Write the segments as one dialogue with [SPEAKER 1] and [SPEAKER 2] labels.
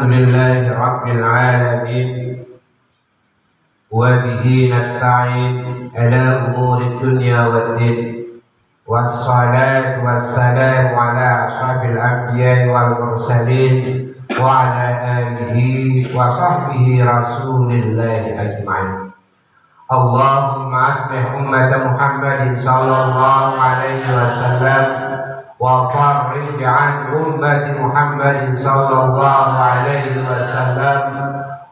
[SPEAKER 1] Alhamdulillahi Rabbil Alamin wa bihi nasta'in ala umuri dunya waddin wassalatu wassalamu ala ashrafil anbiya'i wal mursalin wa ala alihi wa sahbihi rasulillahi ajma'in. Allahumma aslih ummata Muhammadin sallallahu alaihi wasallam wa farrij an ummati Muhammadin sallallahu alaihi wasallam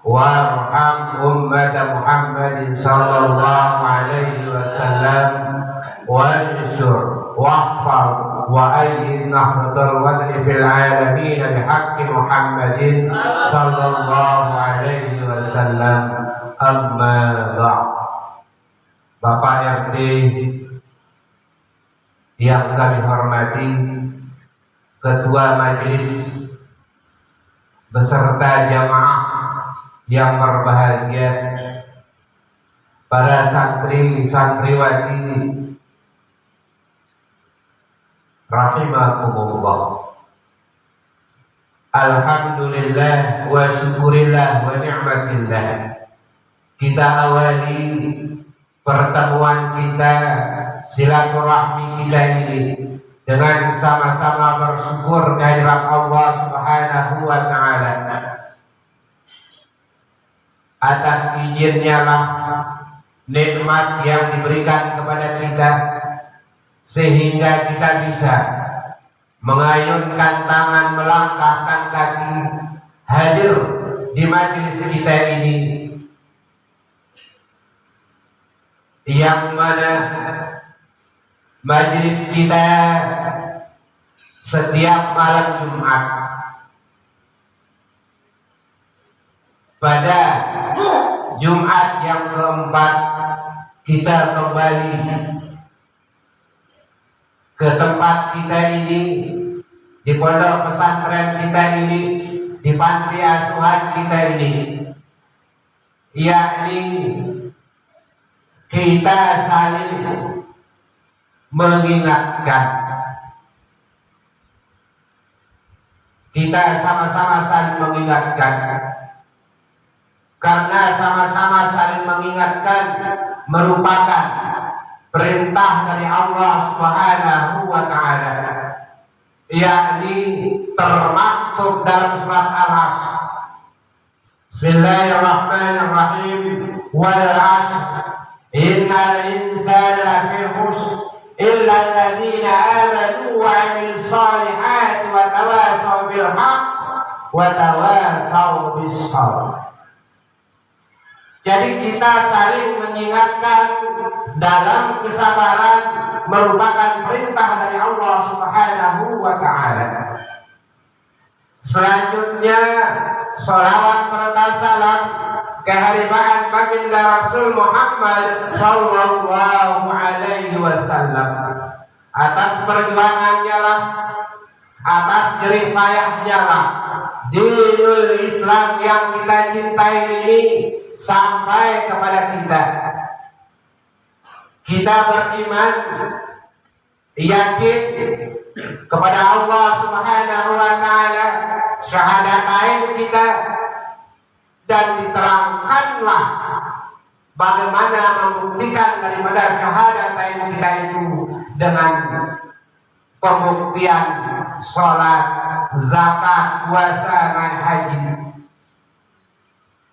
[SPEAKER 1] warham ummata Muhammadin sallallahu alaihi wasallam wanshur wahfaz wa ayyid nahdatal wad'i fil alamin bihaqqi Muhammadin sallallahu alaihi wasallam. Amma ba'd. Bapak RT yang kami hormati, ketua majelis beserta jamaah yang berbahagia, para santri santriwati rahimakumullah. Alhamdulillah wa syukurillah wa ni'matillah. Kita awali pertemuan kita, silaturahmi kita ini dengan sama-sama bersyukur kehadirat Allah Subhanahu wa ta'ala. Atas izinnya lah nikmat yang diberikan kepada kita sehingga kita bisa mengayunkan tangan, melangkahkan kaki, hadir di majelis kita ini, yang mana majelis kita setiap malam Jumat pada Jumat yang keempat kita kembali ke tempat kita ini, di pondok pesantren kita ini, di panti asuhan kita ini, yakni kita saling mengingatkan, kita sama-sama saling mengingatkan, karena sama-sama saling mengingatkan merupakan perintah dari Allah Subhanahu wa ta'ala, yakni termaktub dalam surat Al-Asr. Bismillahirrahmanirrahim. Wal 'ashr innal insana lafi khusr illa alladziina aamanu wa 'amilus shalihaati wa tawassaw bil haqq wa tawassaw bis sabr. Jadi kita saling mengingatkan dalam kesabaran merupakan perintah dari Allah Subhanahu wa ta'ala. Selanjutnya sholawat serta salam kehadiran baginda Rasul Muhammad sallallahu alaihi wasallam. Atas perjuangannya lah, atas jerih payahnya lah, dinul Islam yang kita cintai ini sampai kepada kita. Kita beriman, yakin kepada Allah Subhanahu wa ta'ala, syahadatain kita, dan diterangkanlah bagaimana membuktikan daripada syahadatain kita itu dengan pembuktian sholat, zakat, puasa, dan haji.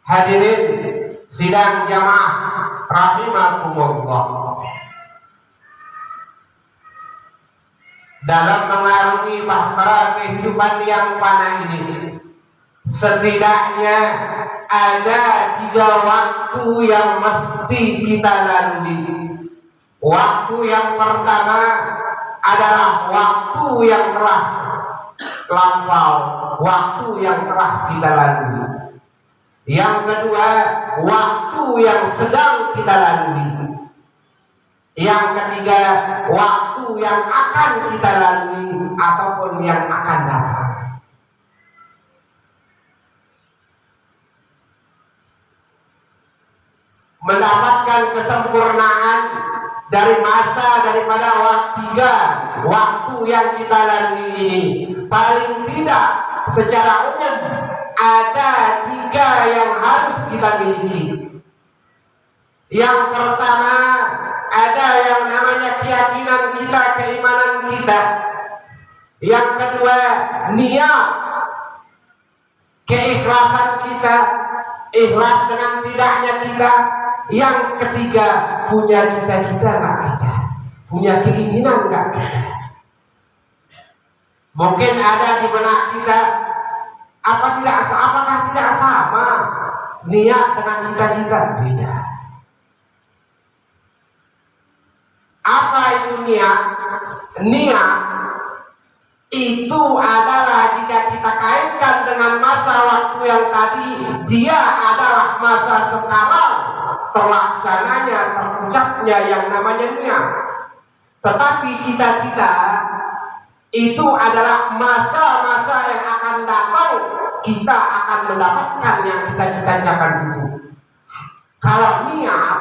[SPEAKER 1] Hadirin sidang jamaah rahimakumullah, dalam mengarungi bahtera kehidupan yang fana ini, setidaknya ada 3 waktu yang mesti kita lalui. Waktu yang pertama adalah waktu yang telah lampau, waktu yang telah kita lalui. Yang kedua, waktu yang sedang kita lalui. Yang ketiga, waktu yang akan kita lalui ataupun yang akan datang. Mendapatkan kesempurnaan dari masa daripada waktu yang kita lalui ini, paling tidak secara umum ada 3 yang harus kita miliki. Yang pertama, ada yang namanya keyakinan kita, keimanan kita. Yang kedua, niat, keikhlasan kita, ikhlas dengan tidaknya kita. Yang ketiga, punya cita-cita nggak kita, punya keinginan nggak kita. Mungkin ada di benak kita, apakah tidak sama niat dengan cita-cita? Beda. Apa itu niat? Niat itu adalah jika kita kaitkan dengan masa waktu yang tadi, dia adalah masa sekarang terlaksananya, terucapnya yang namanya niat. Tetapi cita-cita itu adalah masa-masa yang akan datang, kita akan mendapatkan yang kita cita-citakan itu. Kalau niat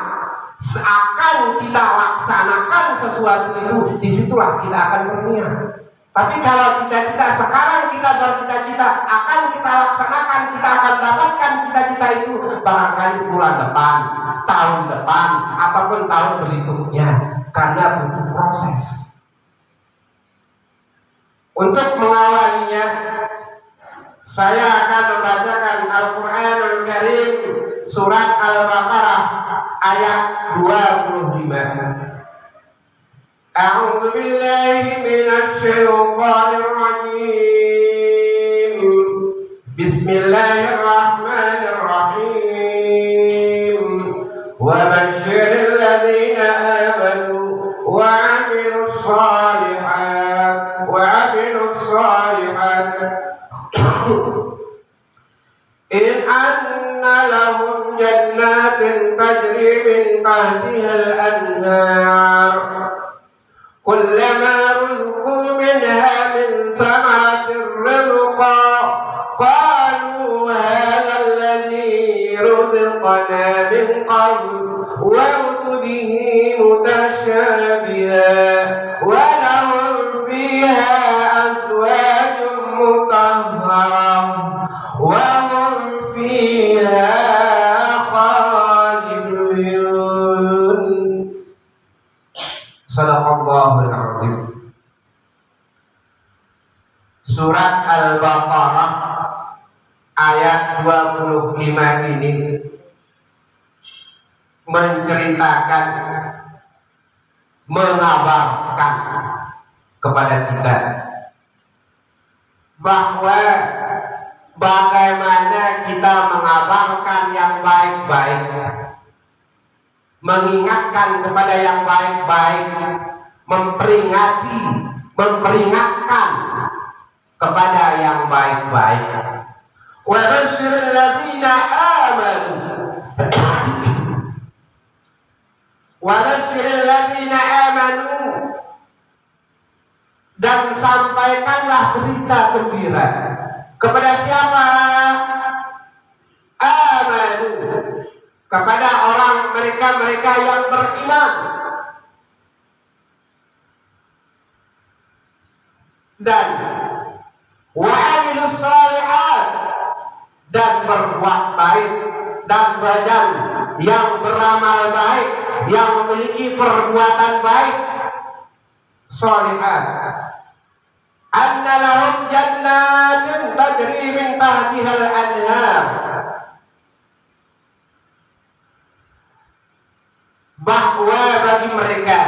[SPEAKER 1] seakan kita laksanakan sesuatu itu, disitulah kita akan berniat. Tapi kalau cita-cita sekarang kita bercita-cita akan kita laksanakan, kita akan dapatkan cita-cita itu barangkali bulan depan, tahun depan, ataupun tahun berikutnya, karena butuh proses. Untuk mengawalinya, saya akan membacakan Al-Quranul Karim surat Al-Baqarah ayat 25. A'udzu billahi minasy syaithanir rajim. Bismillahirrahmanirrahim. Wa basyiril ladzina amanu wa 'amilus shalihat in anna lahum jannatin tajri min tahtiha al-anhar kullama rizqu minha min samaratir rizqa qalu hadha alladhi rizqana min qabl wa utubihi mutashabiha wa lahum fiha azwajun mutahharah wa hum fiha khalidun. Sadaqallahul azim. Surat Al-Baqarah ayat 25 ini menceritakan, mengabarkan kepada kita bahwa bagaimana kita mengabarkan yang baik-baik, mengingatkan kepada yang baik-baik, memperingatkan kepada yang baik-baik. Wa basyiril ladzina amanu wa basyiril ladzina amanu, dan sampaikanlah berita gembira kepada siapa? Amanu, kepada orang mereka yang beriman, dan wa'amilus shalihat, dan berbuat baik, dan badan yang beramal baik, yang memiliki perbuatan baik, shalihat. Anna lahum jannatin tajri min tahtiha al-anhar, bahwa bagi mereka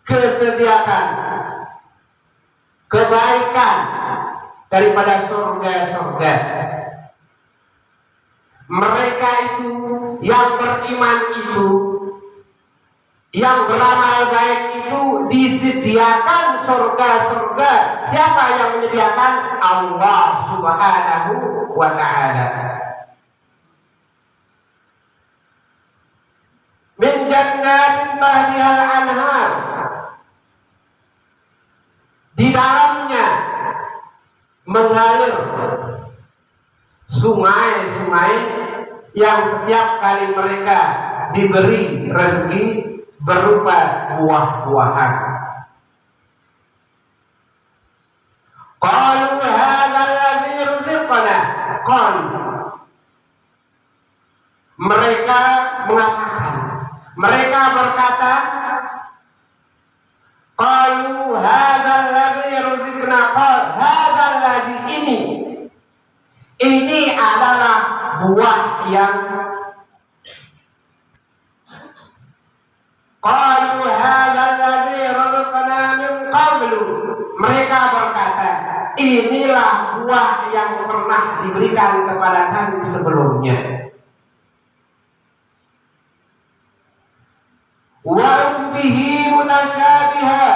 [SPEAKER 1] kesediaan kebaikan daripada surga-surga. Mereka itu yang beriman itu, yang beramal baik itu disediakan surga-surga. Siapa yang menyediakan? Allah Subhanahu wa ta'ala. Min jannatin tahdihal anhar, di dalamnya mengalir sungai-sungai yang setiap kali mereka diberi rezeki berupa buah-buahan. mereka mengatakan, mereka berkata, qalu hadzal ladzi ruziqna, hadzal ladzi, ini adalah buah yang qalu hadzal ladzi ruziqna min qablu, mereka berkata, inilah buah yang pernah diberikan kepada kami sebelumnya. Wa bihi mutasyabiha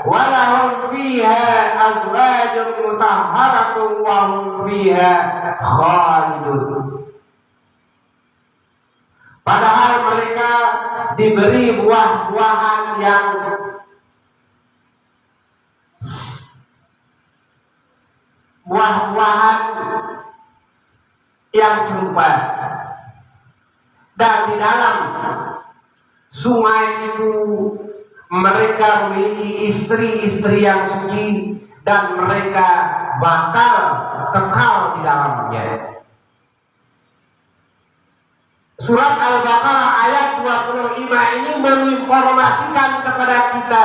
[SPEAKER 1] wa lahum fiha azwajun mutahharatun wa hum fiha khalidun. Padahal mereka diberi buah-buahan yang serupa, dan di dalam sungai itu mereka memiliki istri-istri yang suci dan mereka bakal kekal di dalamnya. Surat Al-Baqarah ayat 25 ini menginformasikan kepada kita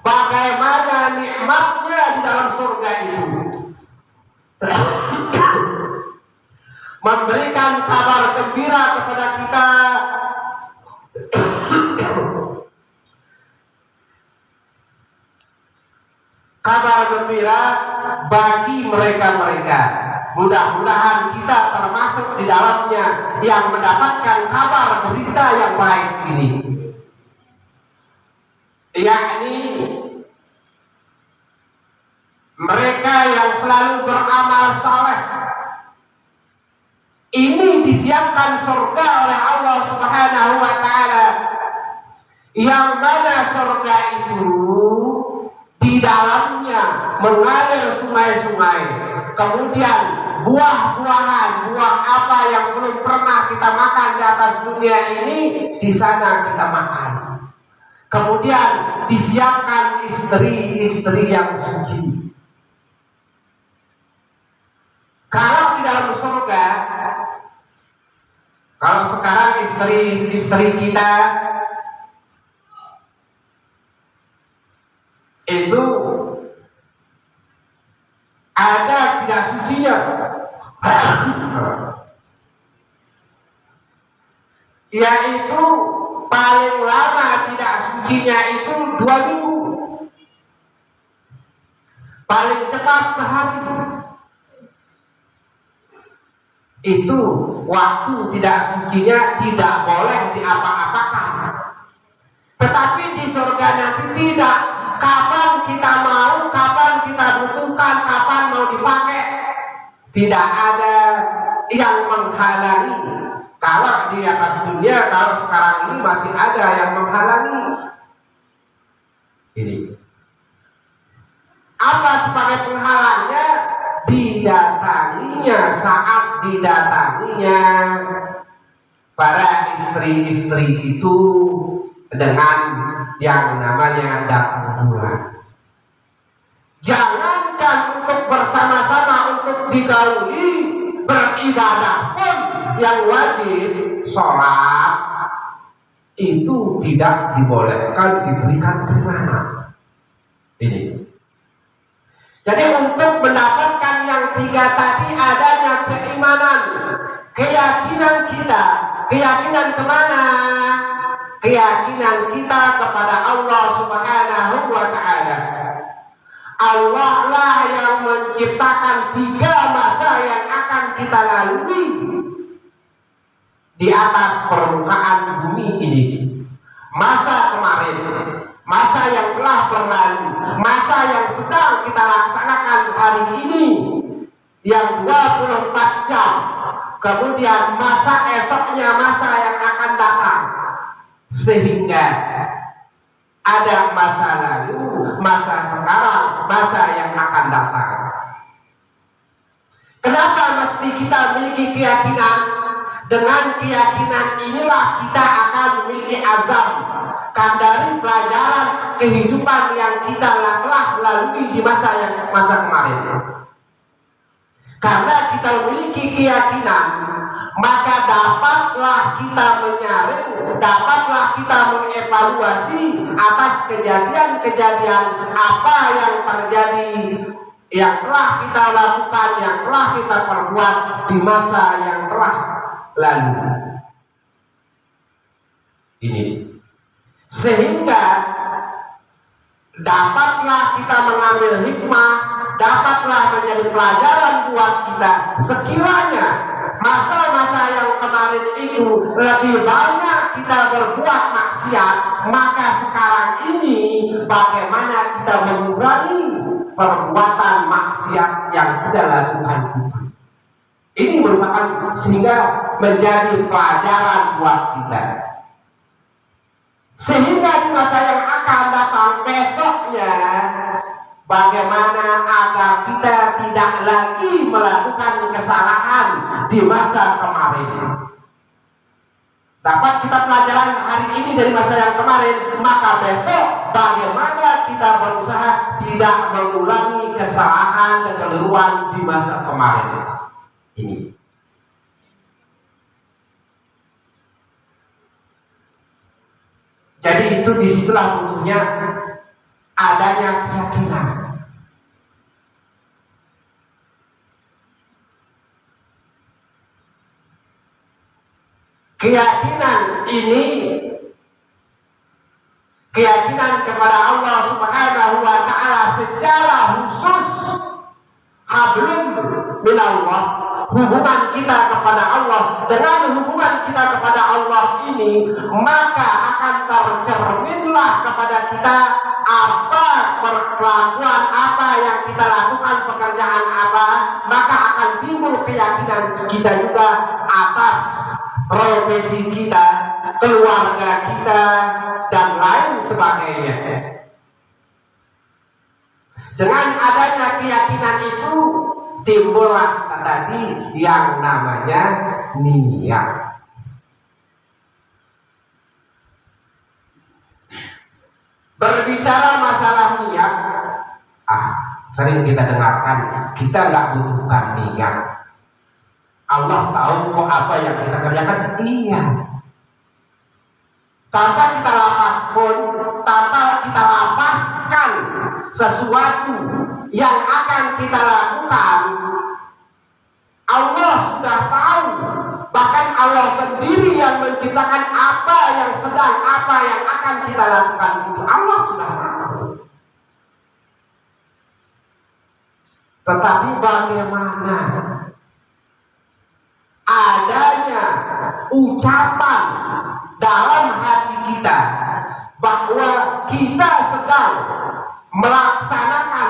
[SPEAKER 1] bagaimana nikmatnya di dalam surga itu. Memberikan kabar gembira kepada kita kabar gembira bagi mereka-mereka. Mudah-mudahan kita termasuk di dalamnya yang mendapatkan kabar berita yang baik ini, yakni mereka yang selalu beramal saleh. Ini disiapkan surga oleh Allah Subhanahu wa Ta'ala, yang mana surga itu di dalamnya mengalir sungai-sungai, kemudian buah-buahan, buah apa yang belum pernah kita makan di atas dunia ini, di sana kita makan. Kemudian disiapkan istri-istri yang suci. Kalau di dalam surga, kalau sekarang istri-istri kita itu ada tidak sucinya, yaitu paling lama tidak sucinya itu 2 minggu, paling cepat sehari. Itu waktu tidak sucinya tidak boleh diapa-apakan. Tetapi di surga nanti tidak, kapan kita mau, kapan kita butuhkan, kapan mau dipakai, tidak ada yang menghalangi. Kalau di atas dunia, kalau sekarang ini masih ada yang menghalangi. Ini apa sebagai penghalangnya? Didatanginya, saat didatanginya para istri-istri itu dengan yang namanya datang bulan. Jangankan untuk bersama-sama untuk digauli, beribadah pun yang wajib, sholat itu tidak dibolehkan, diberikan kemana. Ini. Jadi untuk mendapatkan yang 3 tadi, adanya keimanan, keyakinan kita. Keyakinan kemana? Keyakinan kita kepada Allah Subhanahu wa Ta'ala. Allah lah yang menciptakan 3 masa yang akan kita lalui di atas permukaan bumi ini. Masa kemarin, masa yang telah berlalu, masa yang sedang kita laksanakan hari ini yang 24 jam, kemudian masa esoknya, masa yang akan datang, sehingga ada masa lalu, masa sekarang, masa yang akan datang. Kenapa mesti kita memiliki keyakinan? Dengan keyakinan inilah kita akan memiliki azam kan dari pelajaran kehidupan yang kita telah lalui di masa kemarin. Karena kita memiliki keyakinan, maka dapatlah kita menyaring, dapatlah kita mengevaluasi atas kejadian-kejadian apa yang terjadi, yang telah kita lakukan, yang telah kita perbuat di masa yang telah lalu. Ini sehingga dapatlah kita mengambil hikmah, dapatlah menjadi pelajaran buat kita. Sekiranya masa-masa yang kemarin itu lebih banyak kita berbuat maksiat, maka sekarang ini bagaimana kita mengurangi perbuatan maksiat yang kita lakukan itu. Ini merupakan sehingga menjadi pelajaran buat kita. Sehingga di masa yang akan datang besoknya, bagaimana agar kita tidak lagi melakukan kesalahan di masa kemarin. Dapat kita pelajaran hari ini dari masa yang kemarin, maka besok bagaimana kita berusaha tidak mengulangi kesalahan, kekeliruan di masa kemarin ini. Jadi itu disitulah butuhnya adanya keyakinan. Keyakinan ini, keyakinan kepada Allah Subhanahu wa Ta'ala secara khusus, hablum minallah, hubungan kita kepada Allah. Dengan hubungan kita kepada Allah ini, maka akan tercerminlah kepada kita apa perlakuan, apa yang kita lakukan, pekerjaan apa, maka akan timbul keyakinan kita juga atas profesi kita, keluarga kita, dan lain sebagainya. Dengan adanya keyakinan itu timbullah tadi yang namanya niat. Berbicara masalah niat, sering kita dengarkan, kita nggak butuhkan niat. Allah tahu kok apa yang kita kerjakan. Iya. Tanpa kita lapas pun, tanpa kita lapaskan sesuatu yang akan kita lakukan, Allah sudah tahu. Bahkan Allah sendiri yang menciptakan apa yang sedang, apa yang akan kita lakukan itu. Allah sudah tahu. Tetapi bagaimana adanya ucapan dalam hati kita bahwa kita sedang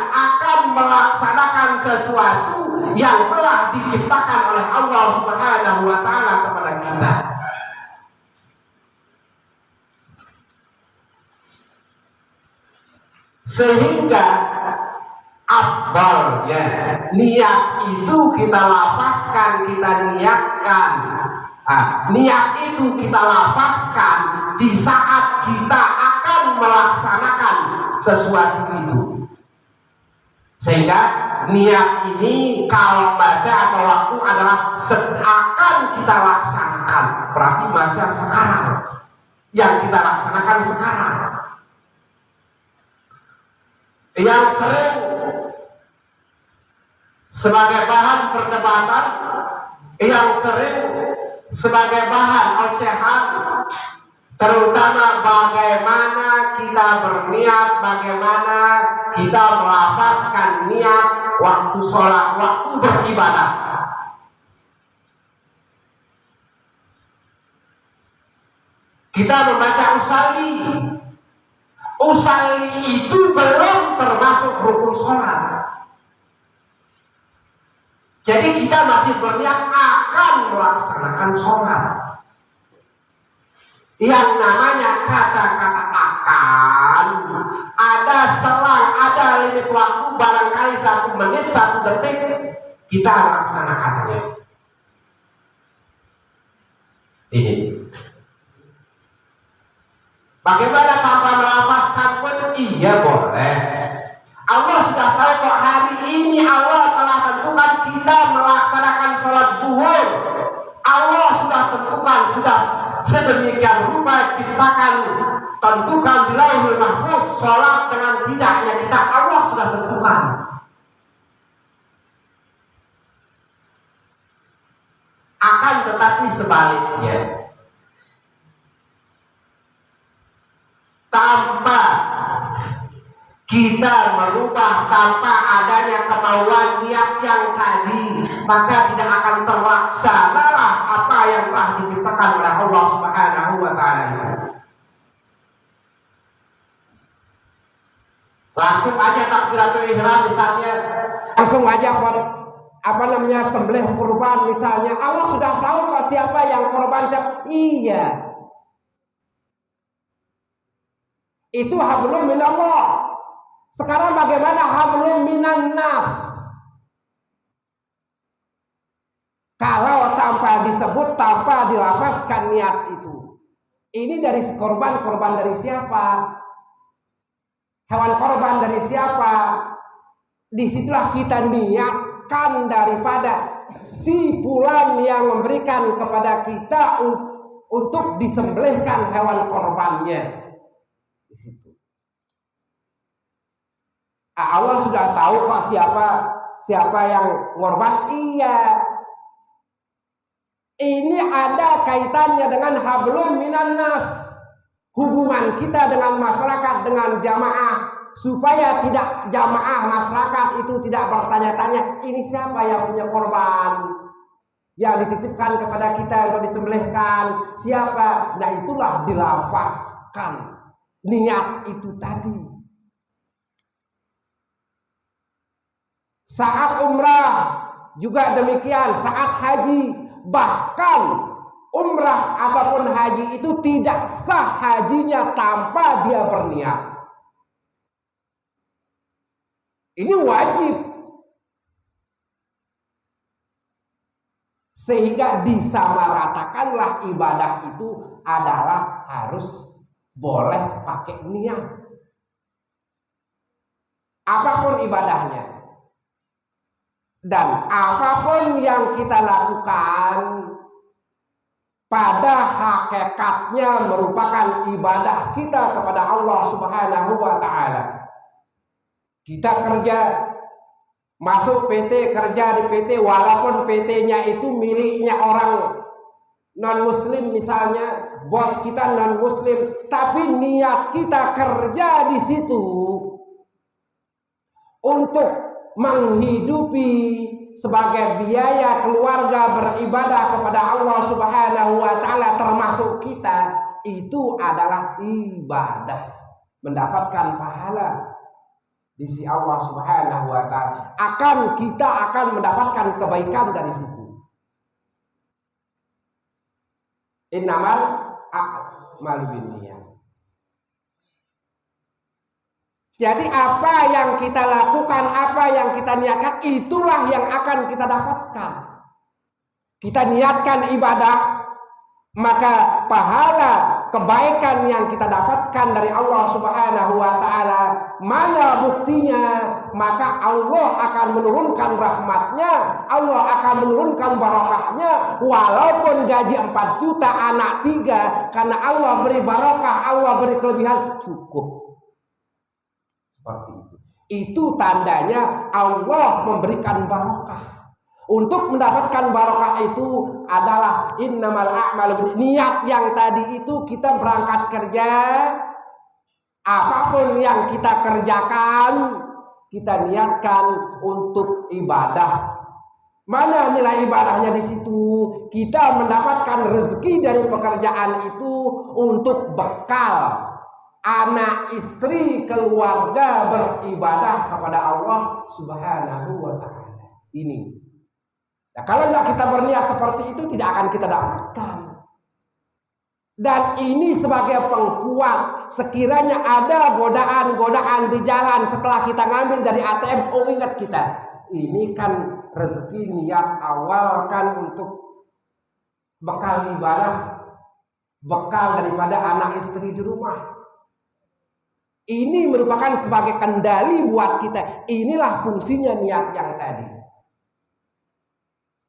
[SPEAKER 1] akan melaksanakan sesuatu yang telah diciptakan oleh Allah Subhanahu wa Ta'ala kepada kita. Sehingga afdalnya niat itu kita lapaskan, kita niatkan. Niat itu kita lapaskan di saat kita akan melaksanakan sesuatu itu. Sehingga niat ini kalau masa atau waktu adalah akan kita laksanakan. Berarti masa sekarang yang kita laksanakan sekarang. Yang sering sebagai bahan perdebatan, yang sering sebagai bahan ocehan, terutama bagaimana kita berniat, bagaimana kita melapaskan niat waktu sholat, waktu beribadah. Kita membaca usalli. Usalli itu belum termasuk rukun sholat. Jadi kita masih berniat akan melaksanakan sholat. Yang namanya kata-kata akan, ada selang, ada limit waktu, barangkali 1 menit, 1 detik kita laksanakannya. Ini. Bagaimana tanpa melapaskan pun? Iya boleh. Allah sudah tahu kok hari ini Allah telah tentukan kita melaksanakan sholat zuhur, Allah sudah tentukan, sudah sedemikian rupa ciptakan, tentukan di Lauhul Mahfuz sholat dengan tidaknya kita, Allah sudah tentukan. Akan tetapi sebaliknya, tanpa kita merubah, tanpa adanya kemauan niat yang tadi, maka tidak akan terlaksanalah apa yang telah diciptakan oleh Allah Subhanahu wa Ta'ala. Langsung aja takbiratul ihram misalnya, langsung aja sembelih kurban misalnya, Allah sudah tahu kok siapa yang korban siapa. Iya, itu hablum minallah. Sekarang bagaimana hablum minan nas? Kalau tanpa disebut, tanpa dilafazkan niat itu, ini dari korban dari siapa? Hewan korban dari siapa? Disitulah kita niatkan daripada si fulan yang memberikan kepada kita untuk disembelihkan hewan korbannya. Di situ. Allah sudah tahu kok siapa yang korban. Iya. Ini ada kaitannya dengan hablum minan nas. Hubungan kita dengan masyarakat, dengan jamaah, supaya tidak jamaah masyarakat itu tidak bertanya-tanya ini siapa yang punya korban yang dititipkan kepada kita untuk disembelihkan, siapa. Nah, itulah dilafazkan niat itu tadi. Saat umrah juga demikian, saat haji, bahkan umrah ataupun haji itu tidak sah hajinya tanpa dia berniat. Ini wajib. Sehingga disamaratakanlah ibadah itu adalah harus boleh pakai niat. Apapun ibadahnya. Dan apapun yang kita lakukan pada hakikatnya merupakan ibadah kita kepada Allah Subhanahu wa Ta'ala. Kita kerja, masuk PT, kerja di PT, walaupun PT-nya itu miliknya orang non-muslim misalnya, bos kita non-muslim, tapi niat kita kerja di situ untuk menghidupi sebagai biaya keluarga beribadah kepada Allah Subhanahu wa Ta'ala, termasuk kita, itu adalah ibadah, mendapatkan pahala di sisi Allah Subhanahu wa Ta'ala. Kita akan mendapatkan kebaikan dari situ. Innamal a'malu binniyat. Jadi apa yang kita lakukan, apa yang kita niatkan, itulah yang akan kita dapatkan. Kita niatkan ibadah, maka pahala kebaikan yang kita dapatkan dari Allah Subhanahu wa Ta'ala, mana buktinya? Maka Allah akan menurunkan rahmatnya, Allah akan menurunkan barakahnya. Walaupun gaji 4 juta, anak 3, karena Allah beri barakah, Allah beri kelebihan, cukup. Seperti itu. Itu tandanya Allah memberikan barakah. Untuk mendapatkan barakah itu adalah innamal a'malu, niat yang tadi itu kita berangkat kerja, apapun yang kita kerjakan, kita niatkan untuk ibadah. Mana nilai ibadahnya di situ? Kita mendapatkan rezeki dari pekerjaan itu untuk bekal anak, istri, keluarga beribadah kepada Allah Subhanahu wa Ta'ala. Ini. Nah, kalau tidak kita berniat seperti itu, tidak akan kita dapatkan. Dan ini sebagai pengkuat, sekiranya ada godaan-godaan di jalan setelah kita ngambil dari ATM, oh ingat kita, ini kan rezeki niat awal kan untuk bekal ibadah, bekal daripada anak istri di rumah. Ini merupakan sebagai kendali buat kita. Inilah fungsinya niat yang tadi.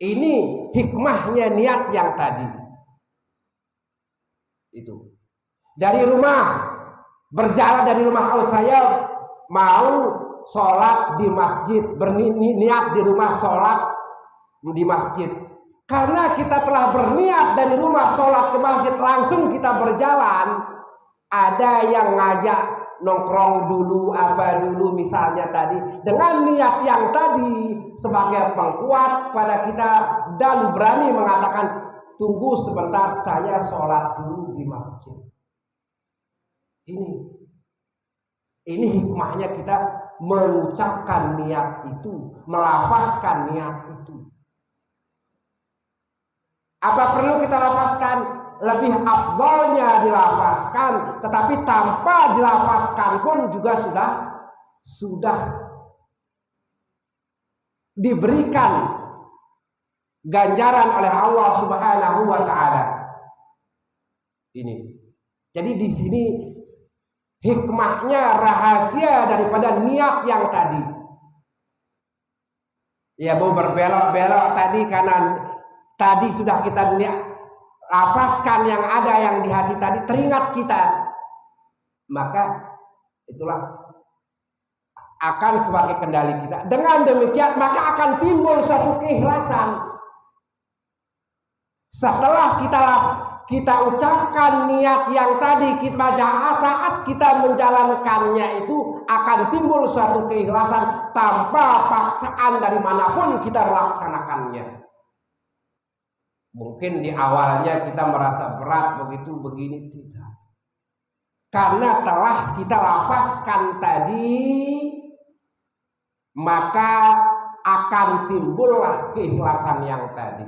[SPEAKER 1] Ini hikmahnya niat yang tadi. Itu. Dari rumah, berjalan dari rumah, oh saya mau sholat di masjid, berniat di rumah sholat di masjid. Karena kita telah berniat dari rumah sholat ke masjid, langsung kita berjalan. Ada yang ngajak nongkrong dulu, apa dulu misalnya tadi, dengan niat yang tadi sebagai pengkuat pada kita dan berani mengatakan, tunggu sebentar saya sholat dulu di masjid. Ini hikmahnya kita mengucapkan niat itu, melafazkan niat itu. Apa perlu kita lafazkan? Lebih afdalnya dilafazkan, tetapi tanpa dilafazkan pun juga sudah diberikan ganjaran oleh Allah Subhanahu wa taala. Ini. Jadi di sini hikmahnya, rahasia daripada niat yang tadi. Ya, mau berbelok-belok tadi karena tadi sudah kita lafazkan yang ada yang di hati tadi, teringat kita, maka itulah akan sebagai kendali kita. Dengan demikian maka akan timbul suatu keikhlasan. Setelah kita ucapkan niat yang tadi, kita saat kita menjalankannya itu akan timbul suatu keikhlasan tanpa paksaan dari manapun kita melaksanakannya. Mungkin di awalnya kita merasa berat begitu begini, tidak. Karena telah kita lafazkan tadi, maka akan timbullah keikhlasan yang tadi.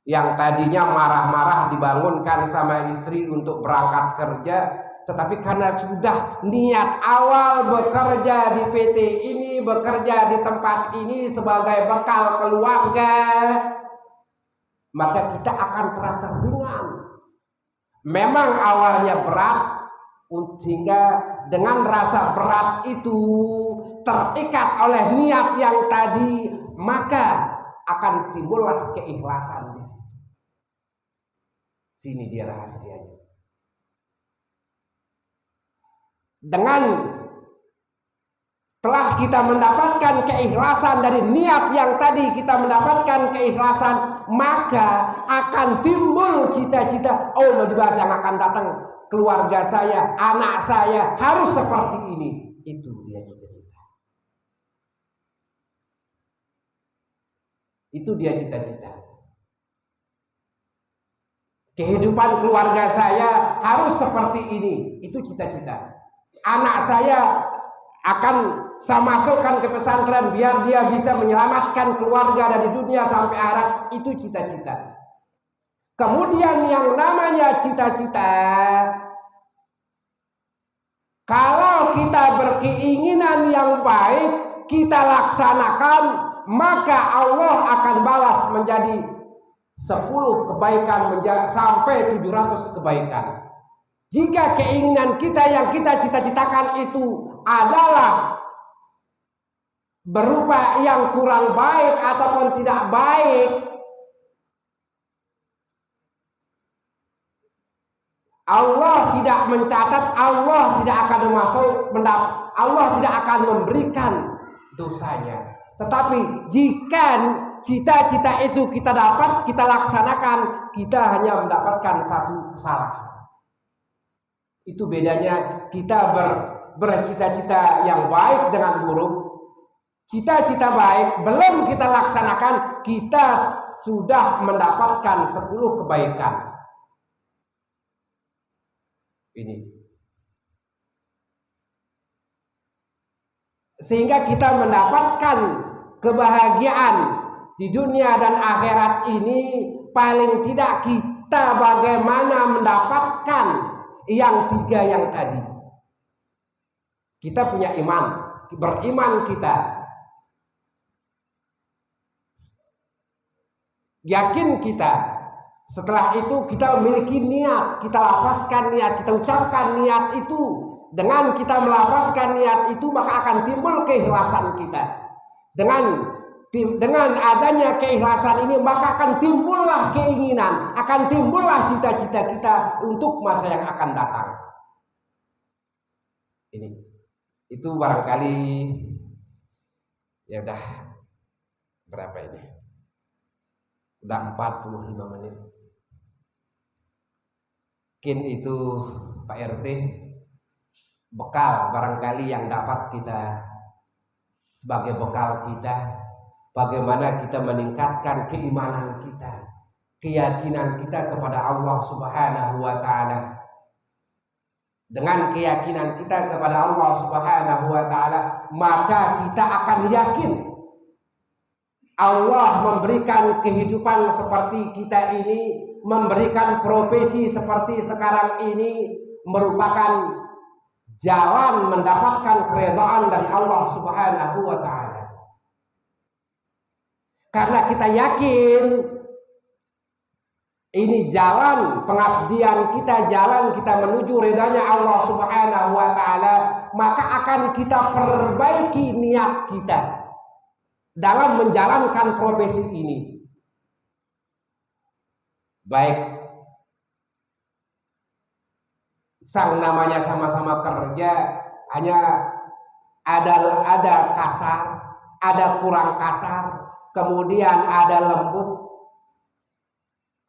[SPEAKER 1] Yang tadinya marah-marah dibangunkan sama istri untuk berangkat kerja, tetapi karena sudah niat awal bekerja di PT ini, bekerja di tempat ini sebagai bekal keluarga, maka kita akan terasa ringan. Memang awalnya berat, sehingga dengan rasa berat itu terikat oleh niat yang tadi, maka akan timbullah keikhlasan di situ. Sini dia rahasianya. Dengan telah kita mendapatkan keikhlasan dari niat yang tadi, kita mendapatkan keikhlasan, maka akan timbul cita-cita, oh dibahas yang akan datang, keluarga saya, anak saya harus seperti ini. Itu dia cita-cita. Itu dia cita-cita. Kehidupan keluarga saya harus seperti ini. Itu cita-cita. Anak saya akan saya masukkan ke pesantren biar dia bisa menyelamatkan keluarga dari dunia sampai akhirat. Itu cita-cita. Kemudian yang namanya cita-cita, kalau kita berkeinginan yang baik, kita laksanakan, maka Allah akan balas menjadi 10 kebaikan sampai 700 kebaikan. Jika keinginan kita yang kita cita-citakan itu adalah berupa yang kurang baik ataupun tidak baik, Allah tidak mencatat, Allah tidak akan Allah tidak akan memberikan dosanya. Tetapi jika cita-cita itu kita dapat, kita laksanakan, kita hanya mendapatkan satu kesalahan. Itu bedanya kita bercita-cita yang baik dengan buruk. Cita-cita baik belum kita laksanakan, kita sudah mendapatkan 10 kebaikan. Ini. Sehingga kita mendapatkan kebahagiaan di dunia dan akhirat ini, paling tidak kita bagaimana mendapatkan yang 3 yang tadi. Kita punya iman, beriman kita, yakin kita. Setelah itu kita memiliki niat, kita lafazkan niat, kita ucapkan niat itu. Dengan kita melafazkan niat itu, maka akan timbul keikhlasan kita. Dengan Dengan adanya keikhlasan ini maka akan timbullah keinginan, akan timbullah cita-cita kita untuk masa yang akan datang. Ini itu barangkali ya udah berapa ini? Udah 45 menit. Mungkin itu Pak RT bekal barangkali yang dapat kita sebagai bekal kita. Bagaimana kita meningkatkan keimanan kita, keyakinan kita kepada Allah Subhanahu wa Ta'ala. Dengan keyakinan kita kepada Allah Subhanahu wa Ta'ala, maka kita akan yakin Allah memberikan kehidupan seperti kita ini, memberikan profesi seperti sekarang ini, merupakan jalan mendapatkan keridhaan dari Allah Subhanahu wa Ta'ala. Karena kita yakin ini jalan pengabdian kita, jalan kita menuju ridhanya Allah Subhanahu wa Ta'ala, maka akan kita perbaiki niat kita dalam menjalankan profesi ini. Baik sang namanya sama-sama kerja, hanya ada kasar, ada kurang kasar, kemudian ada lembut,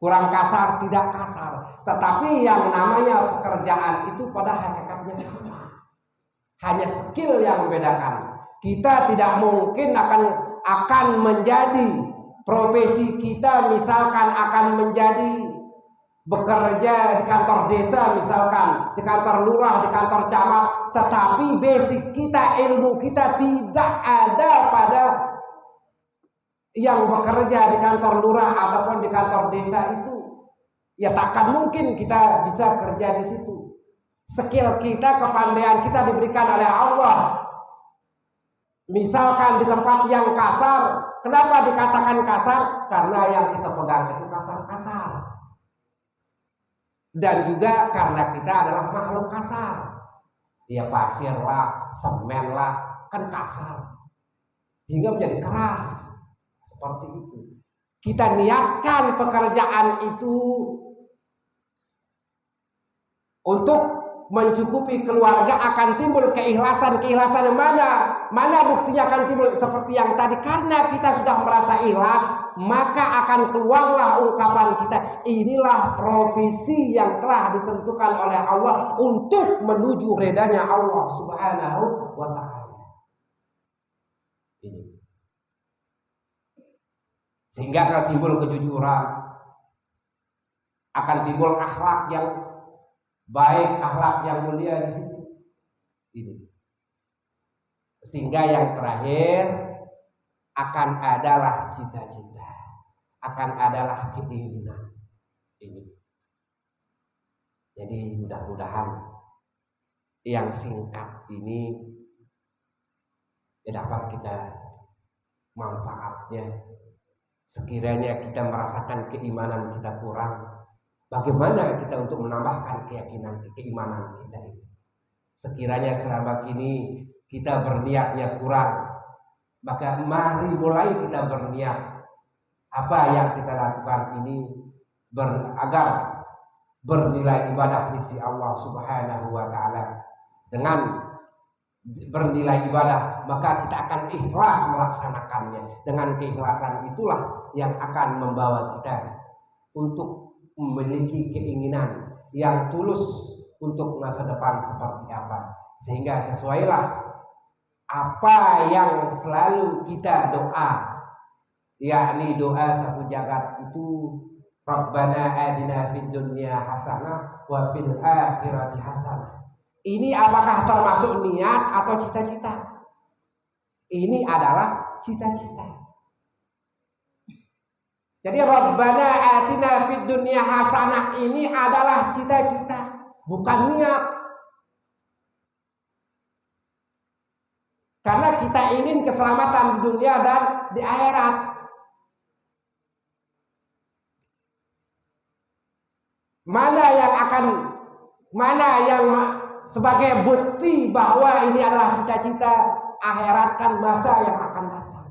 [SPEAKER 1] kurang kasar, tidak kasar. Tetapi yang namanya pekerjaan itu pada hakikatnya sama. Hanya skill yang membedakan. Kita tidak mungkin akan menjadi profesi kita, misalkan akan menjadi bekerja di kantor desa, misalkan di kantor lurah, di kantor camat, tetapi basic kita, ilmu kita tidak ada pada yang bekerja di kantor lurah ataupun di kantor desa itu, ya takkan mungkin kita bisa kerja di situ. Skill kita, kepandaian kita diberikan oleh Allah. Misalkan di tempat yang kasar, kenapa dikatakan kasar? Karena yang kita pegang itu kasar-kasar. Dan juga karena kita adalah makhluk kasar. Ya pasir lah, semen lah, kan kasar. Hingga menjadi keras. Seperti itu. Kita niatkan pekerjaan itu untuk mencukupi keluarga, akan timbul keikhlasan. Keikhlasan yang mana buktinya akan timbul seperti yang tadi. Karena kita sudah merasa ikhlas, maka akan keluarlah ungkapan kita, inilah profesi yang telah ditentukan oleh Allah untuk menuju ridhanya Allah Subhanahu wa Ta'ala. Ini. Sehingga akan timbul kejujuran, akan timbul akhlak yang baik, akhlak yang mulia di situ. Ini. Sehingga yang terakhir akan adalah cita-cita, akan adalah keinginan. Ini. Jadi mudah-mudahan yang singkat ini dapat kita manfaatnya. Sekiranya kita merasakan keimanan kita kurang, bagaimana kita untuk menambahkan keimanan kita ini? Sekiranya selama ini kita berniatnya kurang, maka mari mulai kita berniat apa yang kita lakukan ini agar bernilai ibadah di sisi Allah Subhanahu wa Ta'ala. Dengan bernilai ibadah, maka kita akan ikhlas melaksanakannya. Dengan keikhlasan itulah yang akan membawa kita untuk memiliki keinginan yang tulus untuk masa depan seperti apa. Sehingga sesuailah apa yang selalu kita doa, yakni doa satu jagat itu, Rabbana adina fid dunya hasanah wa fil akhirati hasanah. Ini apakah termasuk niat atau cita-cita? Ini adalah cita-cita. Jadi Rabbana atina fid dunya hasanah ini adalah cita-cita, bukan niat. Karena kita ingin keselamatan di dunia dan di akhirat. Mana yang sebagai bukti bahwa ini adalah cita-cita akhirat, kan masa yang akan datang.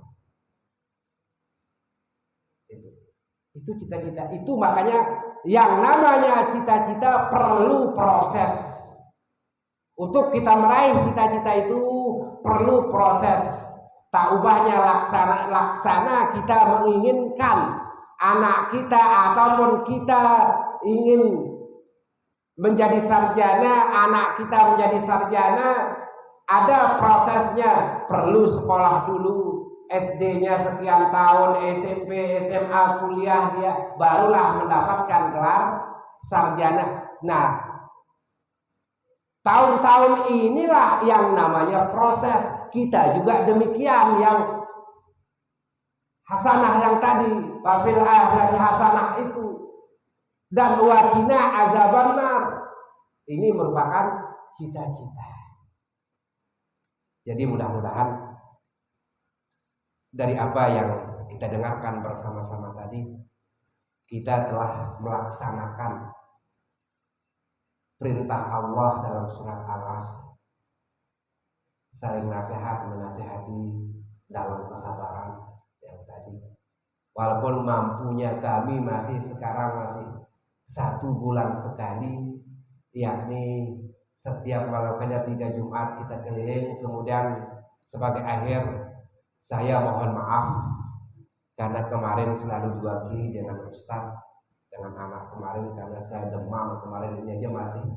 [SPEAKER 1] Itu cita-cita. Itu makanya yang namanya cita-cita perlu proses. Untuk kita meraih cita-cita itu perlu proses. Tak ubahnya laksana kita menginginkan anak kita ataupun kita ingin menjadi sarjana, anak kita menjadi sarjana, ada prosesnya. Perlu sekolah dulu, SD-nya sekian tahun, SMP, SMA, kuliah dia barulah mendapatkan gelar sarjana. Nah, tahun-tahun inilah yang namanya proses. Kita juga demikian, yang hasanah yang tadi, wafil akhirati hasanah itu, dan waqina azabannar, ini merupakan cita-cita. Jadi mudah-mudahan dari apa yang kita dengarkan bersama-sama tadi, kita telah melaksanakan perintah Allah dalam surat Al-As, saling nasihat menasihati dalam kesabaran yang tadi. Walaupun mampunya kami sekarang masih 1 bulan sekali, yakni setiap malamnya 3 Jumat kita keliling. Kemudian sebagai akhir, saya mohon maaf karena kemarin selalu diwakili dengan Ustadz, dengan anak kemarin, karena saya demam kemarin ini aja masih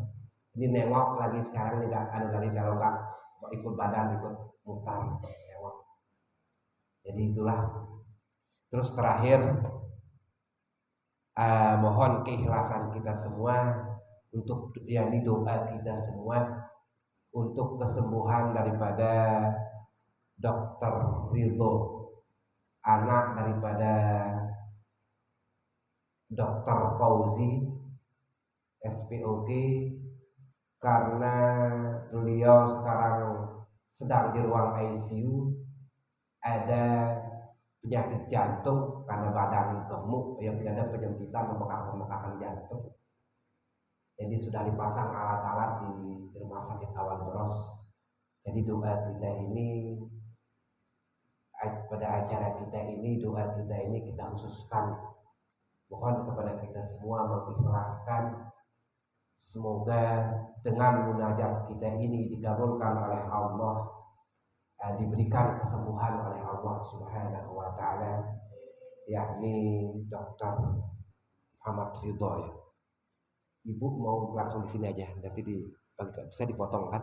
[SPEAKER 1] ini nengok lagi. Sekarang ini nggak ada lagi, kalau nggak ikut badan ikut mutar nengok. Jadi itulah. Terus terakhir, mohon keikhlasan kita semua untuk yakni doa kita semua untuk kesembuhan daripada Dr. Ridho, anak daripada Dr. Fauzi SPOG, karena beliau sekarang sedang di ruang ICU, ada penyakit jantung karena badan gemuk yang tidak ada penyempitan, pembengkakan jantung. Jadi sudah dipasang alat-alat di rumah sakit Awal Bros. Jadi doa kita ini, pada acara kita ini, doa kita ini kita khususkan, mohon kepada kita semua mengikhlaskan. Semoga dengan munajat kita ini dikabulkan oleh Allah, diberikan kesembuhan oleh Allah Subhanahu wa taala, yakni Dr. Muhammad Ridho ya. Ibu mau langsung di sini aja, nanti bisa dipotong kan?